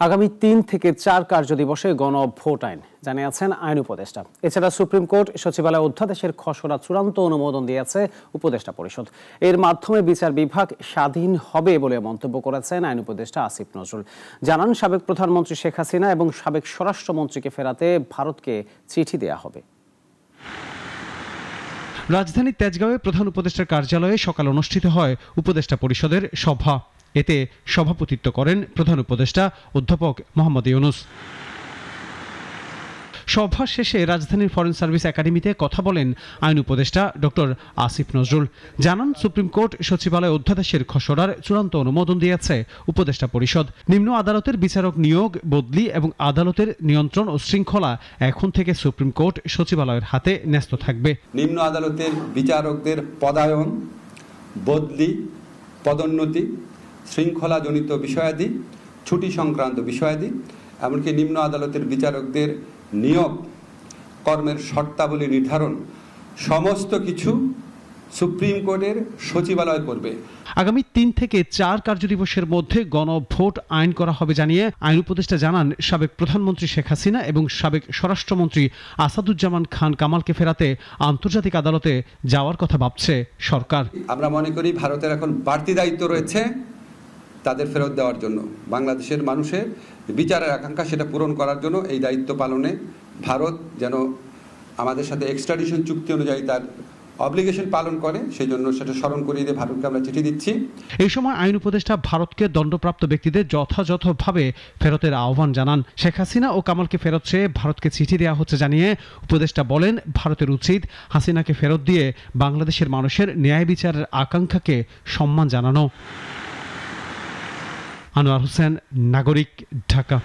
আগামী ৩ থেকে ৪ কার্যদিবসে গণভোট আইন জানিয়েছেন আইন উপদেষ্টা। এছাড়া সুপ্রিম কোর্ট সচিবালয় অধ্যাদেশের খসড়া চূড়ান্ত অনুমোদন দিয়েছে উপদেষ্টা পরিষদ। এর মাধ্যমে বিচার বিভাগ স্বাধীন হবে বলে মন্তব্য করেছেন আইন উপদেষ্টা আসিফ নজরুল। জানান, সাবেক প্রধানমন্ত্রী শেখ হাসিনা এবং সাবেক স্বরাষ্ট্রমন্ত্রীকে ফেরাতে ভারতকে চিঠি দেয়া হবে। রাজধানীর তেজগাঁওয়ে প্রধান উপদেষ্টার কার্যালয়ে সকাল অনুষ্ঠিত হয় উপদেষ্টা পরিষদের সভা। এতে সভাপতিত্ব করেন প্রধান উপদেষ্টা অধ্যাপক মোহাম্মদ ইউনুস। সভা শেষে রাজধানীর ফরেন সার্ভিস একাডেমিতে কথা বলেন আইন উপদেষ্টা ডক্টর আসিফ নজরুল। জানান, সুপ্রিম কোর্ট সচিবালয় অধ্যাদেশের খসড়ার চূড়ান্ত অনুমোদন দিয়েছে উপদেষ্টা পরিষদ। নিম্ন আদালতের বিচারক নিয়োগ, বদলি এবং আদালতের নিয়ন্ত্রণ ও শৃঙ্খলা এখন থেকে সুপ্রিম কোর্ট সচিবালয়ের হাতে ন্যস্ত থাকবে। নিম্ন আদালতের বিচারকদের পদায়ন, বদলি, পদোন্নতি, শৃঙ্খলাজনিত বিষয়াদি, ছুটি সংক্রান্ত বিষয়াদি, এমনকি নিম্ন আদালতের বিচারকদের নিয়োগ, কর্মের শর্তাবলী নির্ধারণ, সমস্ত কিছু সুপ্রিম কোর্টের সচিবালয় করবে। আগামী ৩ থেকে ৪ কার্যদিবসের মধ্যে গণভোট আইন করা হবে জানিয়ে আইন উপদেষ্টা জানান, সাবেক প্রধানমন্ত্রী শেখ হাসিনা এবং সাবেক স্বরাষ্ট্রমন্ত্রী আসাদুজ্জামান খান কামালকে ফেরাতে আন্তর্জাতিক আদালতে যাওয়ার কথা ভাবছে সরকার। আমরা মনে করি ভারতের এখন বাড়তি দায়িত্ব রয়েছে তাদের ফেরত দেওয়ার জন্য। বাংলাদেশের মানুষের বিচারের আকাঙ্ক্ষা সেটা পূরণ করার জন্য এই দায়িত্ব পালনে ভারত যেন আমাদের সাথে এক্সট্রাডিশন চুক্তি অনুযায়ী তার অব্লিগেশন পালন করে, সেই জন্য সেটা স্মরণ করিয়ে দিয়ে ভারতকে আমরা চিঠি দিচ্ছি। এই সময় আইন উপদেষ্টা ভারতকে দণ্ডপ্রাপ্ত ব্যক্তিদের যথাযথভাবে ফেরতের আহ্বান জানান। শেখ হাসিনা ও কামালকে ফেরত চেয়ে ভারতকে চিঠি দেওয়া হচ্ছে জানিয়ে উপদেষ্টা বলেন, ভারতের উচিত হাসিনাকে ফেরত দিয়ে বাংলাদেশের মানুষের ন্যায় বিচারের আকাঙ্ক্ষাকে সম্মান জানানো। আনোয়ার হোসেন, নাগরিক, ঢাকা।